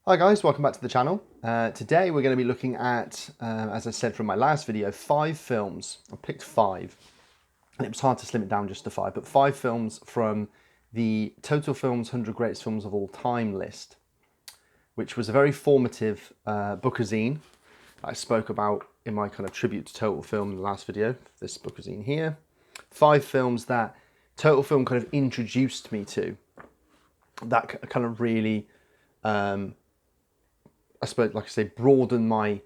Hi guys, welcome back to the channel. Today we're going to be looking at, as I said from my last video, 5 films. I picked 5, and it was hard to slim it down just to 5, but 5 films from the Total Films 100 Greatest Films of All Time list, which was a very formative bookazine that I spoke about in my kind of tribute to Total Film in the last video, this bookazine here. 5 films that Total Film kind of introduced me to, that kind of really... I suppose, like I say, broaden my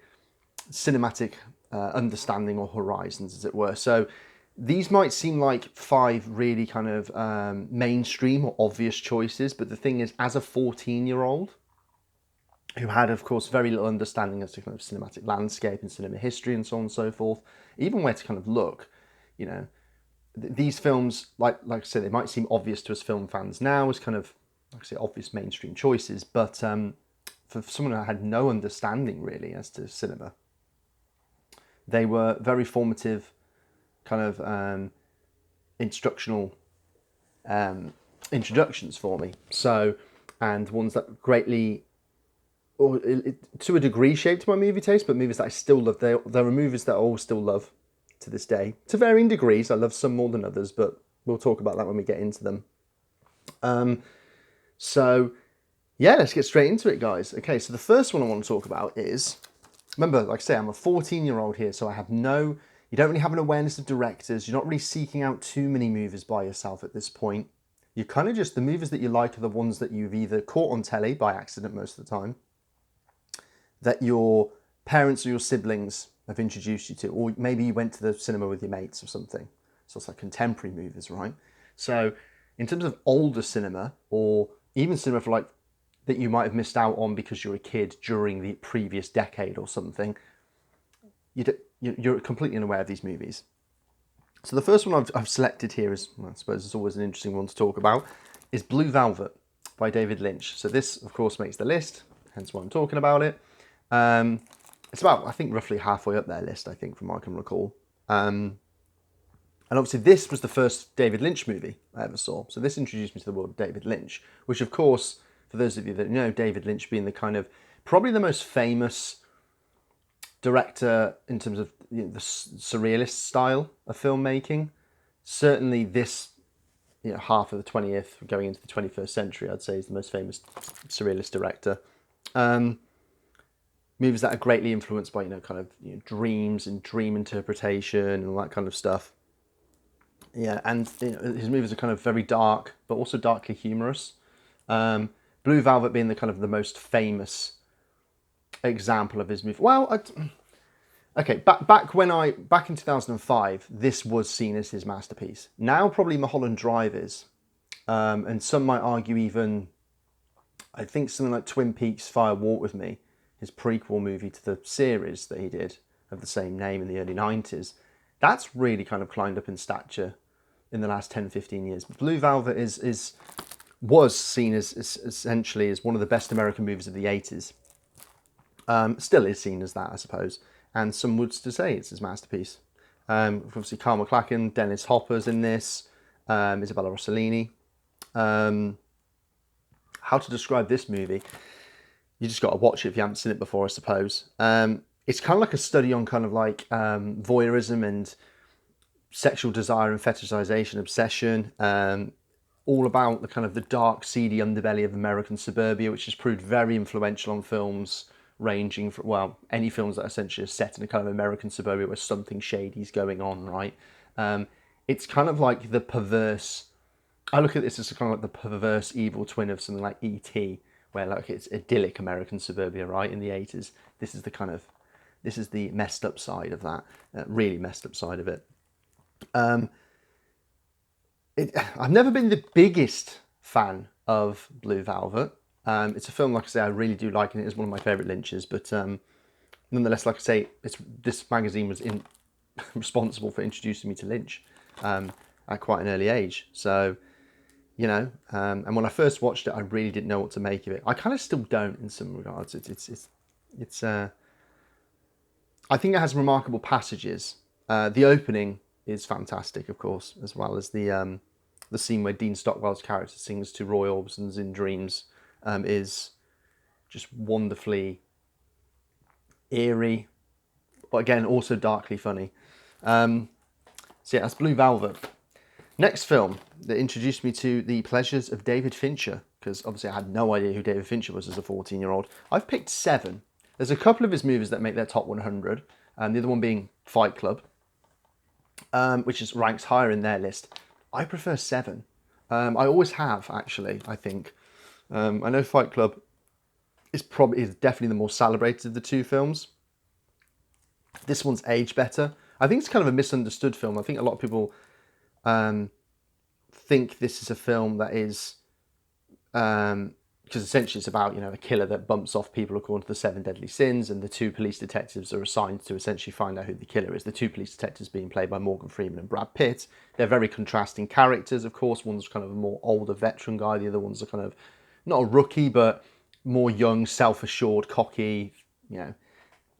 cinematic understanding or horizons, as it were. So these might seem like 5 really kind of mainstream or obvious choices, but the thing is, as a 14-year-old who had, of course, very little understanding as to kind of cinematic landscape and cinema history and so on and so forth, even where to kind of look, you know, these films, like I said, they might seem obvious to us film fans now as kind of, like I say, obvious mainstream choices, but for someone who had no understanding really as to cinema, they were very formative kind of instructional introductions for me. So, and ones that greatly, or to a degree, shaped my movie taste, but movies that I still love. There are movies that I all still love to this day, to varying degrees. I love some more than others, but we'll talk about that when we get into them. So yeah, let's get straight into it, guys. Okay, so the first one I want to talk about is, remember, like I say, I'm a 14-year-old here, so you don't really have an awareness of directors. You're not really seeking out too many movies by yourself at this point. You're kind of just, the movies that you like are the ones that you've either caught on telly by accident most of the time, that your parents or your siblings have introduced you to, or maybe you went to the cinema with your mates or something. So it's like contemporary movies, right? So in terms of older cinema, or even cinema for like that you might have missed out on because you're a kid during the previous decade or something, you're completely unaware of these movies. So the first one I've selected here is, well, I suppose it's always an interesting one to talk about, is Blue Velvet by David Lynch. So this, of course, makes the list, hence why I'm talking about it. It's about, I think, roughly halfway up their list, I think, from what I can recall. And obviously this was the first David Lynch movie I ever saw. So this introduced me to the world of David Lynch, which, of course, for those of you that know, David Lynch being the kind of, probably the most famous director in terms of the surrealist style of filmmaking. Certainly this half of the 20th, going into the 21st century, I'd say is the most famous surrealist director. Movies that are greatly influenced by, dreams and dream interpretation and all that kind of stuff. Yeah, and his movies are kind of very dark, but also darkly humorous. Blue Velvet being the kind of the most famous example of his movie. Well, okay, back in 2005, this was seen as his masterpiece. Now probably Mulholland Drive is, and some might argue even, I think something like Twin Peaks: Fire Walk with Me, his prequel movie to the series that he did of the same name in the early 90s. That's really kind of climbed up in stature in the last 10, 15 years. Blue Velvet was seen as essentially as one of the best American movies of the 80s. Still is seen as that, I suppose. And some would still say it's his masterpiece. Obviously, Carl McLachlan, Dennis Hopper's in this, Isabella Rossellini. How to describe this movie? You just got to watch it if you haven't seen it before, I suppose. It's kind of like a study on kind of like voyeurism and sexual desire and fetishization, obsession. All about the kind of the dark, seedy underbelly of American suburbia, which has proved very influential on films ranging from, well, any films that essentially are set in a kind of American suburbia where something shady is going on, right? It's kind of like the perverse, I look at this as kind of like the perverse evil twin of something like E.T., where like it's idyllic American suburbia, right, in the 80s. This is the messed up side of that, really messed up side of it. I've never been the biggest fan of Blue Velvet. It's a film, like I say, I really do like, and it is one of my favourite Lynch's. But nonetheless, like I say, this magazine was responsible for introducing me to Lynch at quite an early age. So, and when I first watched it, I really didn't know what to make of it. I kind of still don't in some regards. It's I think it has remarkable passages. The opening is fantastic, of course, as well as the scene where Dean Stockwell's character sings to Roy Orbison's In Dreams is just wonderfully eerie, but again, also darkly funny. So yeah, that's Blue Velvet. Next film that introduced me to the pleasures of David Fincher, because obviously I had no idea who David Fincher was as a 14-year-old. I've picked 7. There's a couple of his movies that make their top 100, the other one being Fight Club, which is ranks higher in their list. I prefer 7. I always have, actually, I think. I know Fight Club is definitely the more celebrated of the two films. This one's aged better. I think it's kind of a misunderstood film. I think a lot of people think this is a film that is, because essentially it's about, a killer that bumps off people according to the 7 deadly sins, and the 2 police detectives are assigned to essentially find out who the killer is. The 2 police detectives being played by Morgan Freeman and Brad Pitt. They're very contrasting characters, of course. One's kind of a more older veteran guy. The other one's a kind of, not a rookie, but more young, self-assured, cocky,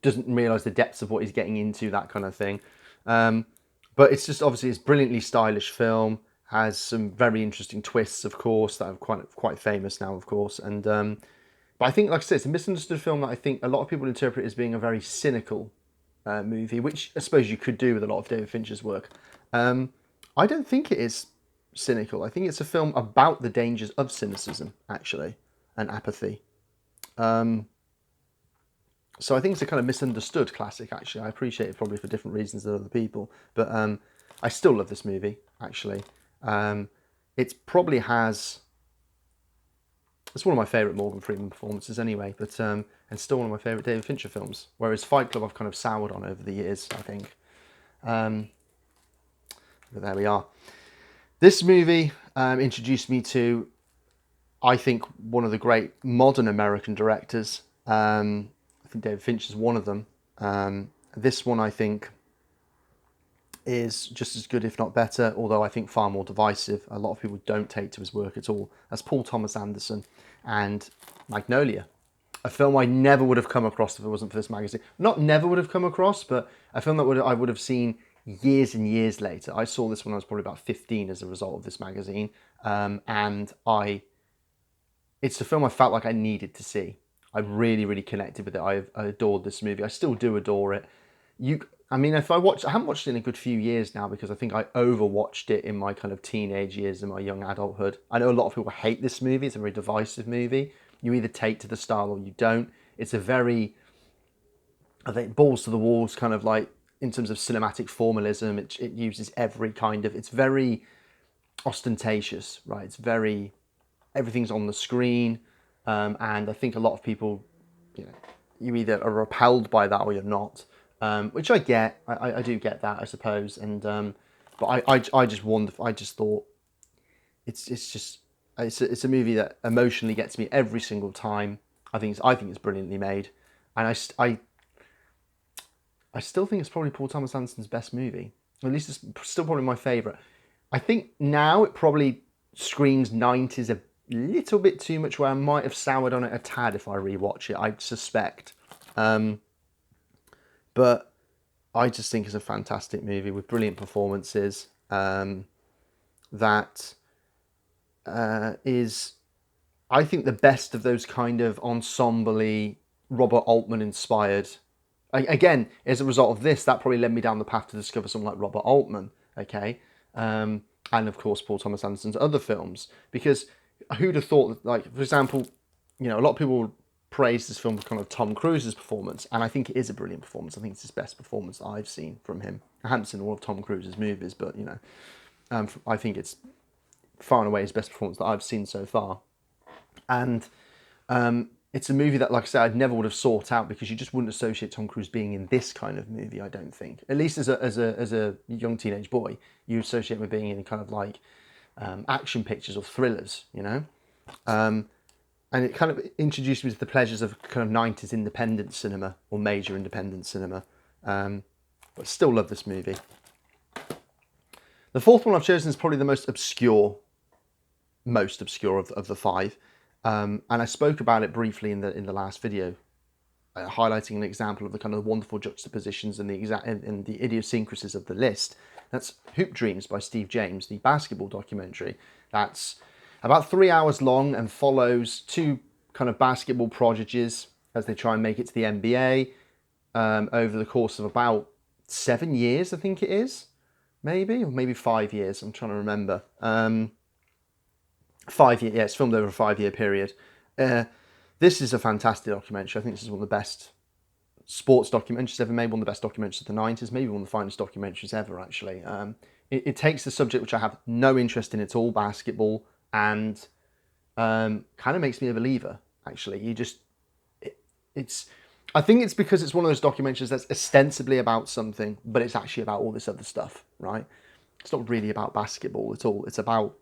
doesn't realise the depths of what he's getting into, that kind of thing. But it's just, obviously, it's a brilliantly stylish film, has some very interesting twists, of course, that are quite famous now, of course. And but I think, like I said, it's a misunderstood film that I think a lot of people interpret as being a very cynical movie, which I suppose you could do with a lot of David Fincher's work. I don't think it is cynical. I think it's a film about the dangers of cynicism, actually, and apathy. So I think it's a kind of misunderstood classic, actually. I appreciate it probably for different reasons than other people. But I still love this movie, actually. It probably has... It's one of my favourite Morgan Freeman performances anyway, but and still one of my favourite David Fincher films. Whereas Fight Club I've kind of soured on over the years, I think. But there we are. This movie introduced me to, I think, one of the great modern American directors. I think David Fincher's one of them. This one, I think, is just as good, if not better, although I think far more divisive. A lot of people don't take to his work at all. That's Paul Thomas Anderson and Magnolia, a film I never would have come across if it wasn't for this magazine. Not never would have come across, but a film that I would have seen years and years later. I saw this when I was probably about 15 as a result of this magazine, and it's a film I felt like I needed to see. I really, really connected with it. I adored this movie. I still do adore it. I haven't watched it in a good few years now because I think I overwatched it in my kind of teenage years and my young adulthood. I know a lot of people hate this movie. It's a very divisive movie. You either take to the style or you don't. It's a very, I think, balls to the walls kind of like, in terms of cinematic formalism. It uses every kind of, it's very ostentatious, right? It's very, everything's on the screen. And I think a lot of people, you either are repelled by that or you're not, which I get. I do get that, I suppose. And but I just wonder. I just thought it's a movie that emotionally gets me every single time. I think it's brilliantly made, and I still think it's probably Paul Thomas Anderson's best movie. At least it's still probably my favourite. I think now it probably screams 90s a little bit too much, where I might have soured on it a tad if I rewatch it, I suspect. But I just think it's a fantastic movie with brilliant performances. That is, I think, the best of those kind of ensemble-y, Robert Altman inspired. Again, as a result of this, that probably led me down the path to discover someone like Robert Altman, okay? And of course, Paul Thomas Anderson's other films, because who'd have thought that, like, for example, a lot of people praise this film for kind of Tom Cruise's performance, and I think it is a brilliant performance. I think it's his best performance that I've seen from him. I haven't seen all of Tom Cruise's movies, but, I think it's far and away his best performance that I've seen so far. And it's a movie that, like I said, I'd never would have sought out, because you just wouldn't associate Tom Cruise being in this kind of movie, I don't think. At least as a young teenage boy, you associate him with being in kind of like action pictures or thrillers, and it kind of introduced me to the pleasures of kind of 90s independent cinema, or major independent cinema. But still love this movie. The fourth one I've chosen is probably the most obscure of the 5. And I spoke about it briefly in the last video, highlighting an example of the kind of wonderful juxtapositions and the idiosyncrasies of the list. That's Hoop Dreams by Steve James, the basketball documentary. That's about 3 hours long and follows 2 kind of basketball prodigies as they try and make it to the NBA over the course of about 7 years, I think it is, maybe, or maybe 5 years. I'm trying to remember. 5 years, yeah, it's filmed over a 5-year period. This is a fantastic documentary. I think this is one of the best sports documentaries ever made, one of the best documentaries of the 90s, maybe one of the finest documentaries ever, actually. It takes the subject which I have no interest in at all, basketball, and kind of makes me a believer, actually. I think it's because it's one of those documentaries that's ostensibly about something, but it's actually about all this other stuff, right? It's not really about basketball at all. It's about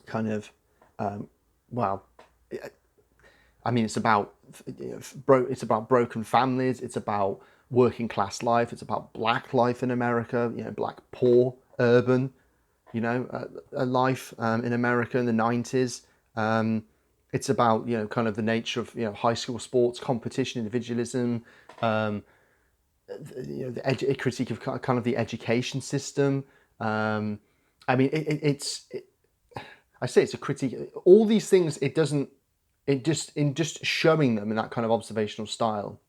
kind of, I mean, it's about broken families. It's about working class life. It's about black life in America. Black poor urban, a life in America in the 90s. It's about kind of the nature of high school sports competition, individualism. The critique of kind of the education system. I mean, I say it's a critique. All these things, in just showing them in that kind of observational style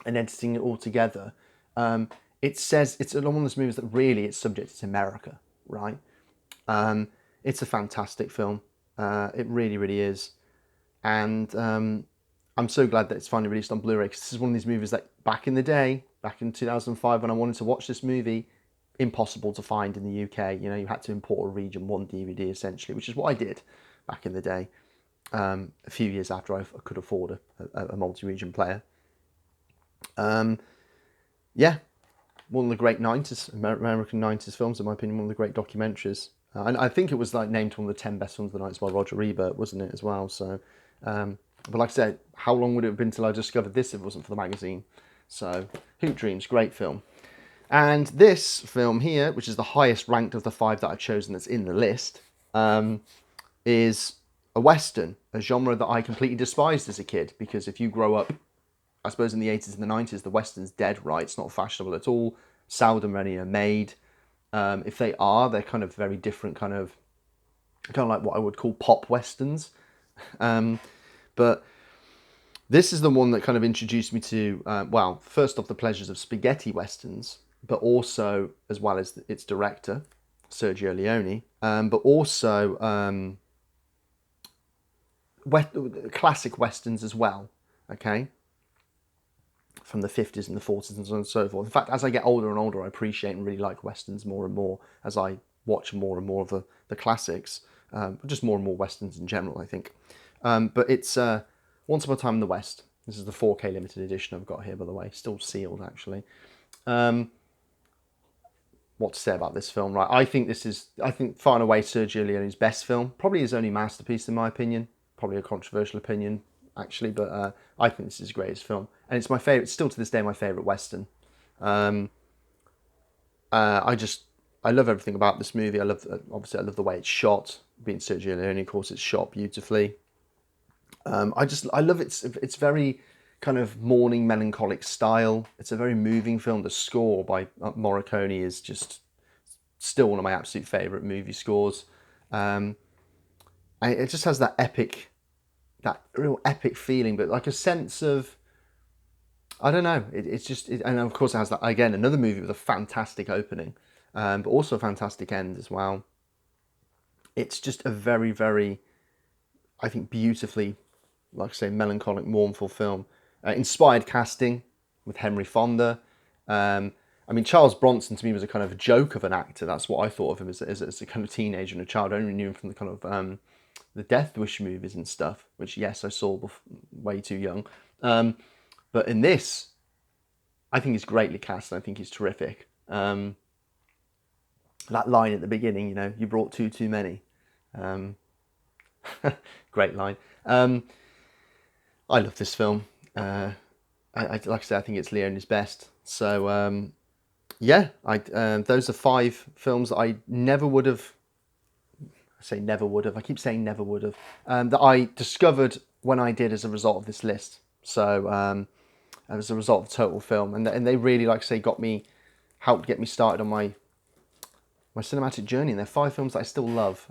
and editing it all together, it says it's one of those movies that really it's subject to America, right? It's a fantastic film. It really, really is. And I'm so glad that it's finally released on Blu-ray, because this is one of these movies that back in the day, back in 2005, when I wanted to watch this movie, impossible to find in the UK. You had to import a Region 1 DVD essentially, which is what I did back in the day, a few years after I could afford a multi-region player. Yeah, one of the great 90s, American 90s films, in my opinion, one of the great documentaries. And I think it was named one of the 10 best films of the 90s by Roger Ebert, wasn't it, as well? So, but like I said, how long would it have been till I discovered this if it wasn't for the magazine? So, Hoop Dreams, great film. And this film here, which is the highest ranked of the 5 that I've chosen that's in the list, is a Western, a genre that I completely despised as a kid, because if you grow up, I suppose in the 80s and the 90s, the Western's dead, right? It's not fashionable at all. Seldom any are made. If they are, they're kind of very different, kind of like what I would call pop Westerns. But this is the one that kind of introduced me to, first off, the pleasures of spaghetti Westerns, but also, as well as its director, Sergio Leone, but also classic Westerns as well, okay? From the 50s and the 40s and so on and so forth. In fact, as I get older and older, I appreciate and really like Westerns more and more as I watch more and more of the classics, just more and more Westerns in general, I think. But it's Once Upon a Time in the West. This is the 4K limited edition I've got here, by the way. Still sealed, actually. What to say about this film, right? I think far and away Sergio Leone's best film. Probably his only masterpiece, in my opinion. Probably a controversial opinion, actually, but I think this is his greatest film. And it's my favourite, still to this day, my favourite Western. I love everything about this movie. Obviously I love the way it's shot. Being Sergio Leone, of course, it's shot beautifully. I love it's very kind of mourning, melancholic style. It's a very moving film. The score by Morricone is just still one of my absolute favourite movie scores. It just has that real epic feeling, but like a sense of, I don't know, and of course it has that, again, another movie with a fantastic opening, but also a fantastic end as well. It's just a very, very, I think, beautifully, like I say, melancholic, mournful film. Inspired casting with Henry Fonda. I mean, Charles Bronson to me was a kind of a joke of an actor. That's what I thought of him as a kind of teenager and a child. I only knew him from the kind of the Death Wish movies and stuff, which, yes, I saw way too young. But in this, I think he's greatly cast, and I think he's terrific. That line at the beginning, you brought too many. Great line. I love this film. Like I said, I think it's Leone's best. So, those are 5 films that I never would have. I keep saying never would have. That I discovered when I did as a result of this list. So, as a result of Total Film, and they really, like I say, helped get me started on my cinematic journey. And they're 5 films that I still love.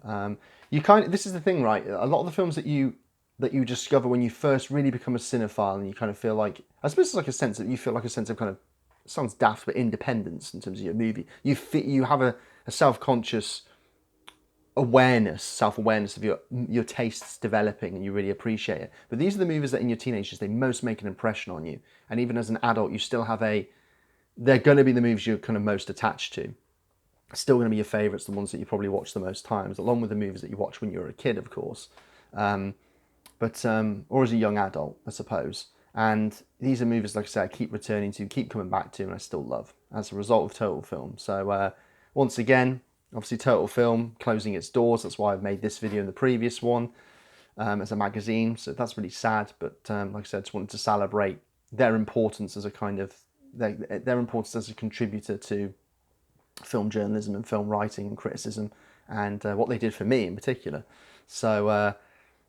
This is the thing, right? A lot of the films that you that you discover when you first really become a cinephile, and you kind of feel like, I suppose it's like a sense of, you feel like a sense of kind of, sounds daft, but independence in terms of your movie. You have a self-conscious self-awareness of your tastes developing, and you really appreciate it. But these are the movies that in your teenagers, they most make an impression on you. And even as an adult, you still have they're going to be the movies you're kind of most attached to. Still going to be your favourites, the ones that you probably watch the most times, along with the movies that you watch when you were a kid, of course. Or as a young adult, I suppose. And these are movies, like I say, I keep returning to, keep coming back to, and I still love as a result of Total Film. So once again, obviously Total Film closing its doors. That's why I've made this video and the previous one as a magazine. So that's really sad. But like I said, I just wanted to celebrate their importance as a kind of, their importance as a contributor to film journalism and film writing and criticism, and what they did for me in particular. So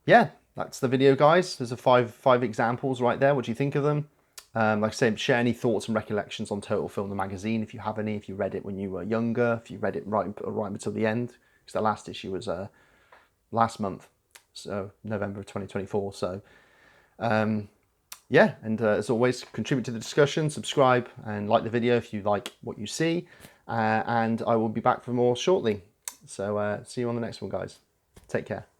yeah, that's the video, guys. There's a five examples right there. What do you think of them? Like I say, share any thoughts and recollections on Total Film, the magazine, if you have any, if you read it when you were younger, if you read it right until the end, because the last issue was last month, so November of 2024. So yeah, and as always, contribute to the discussion, subscribe and like the video if you like what you see, and I will be back for more shortly. So see you on the next one, guys. Take care.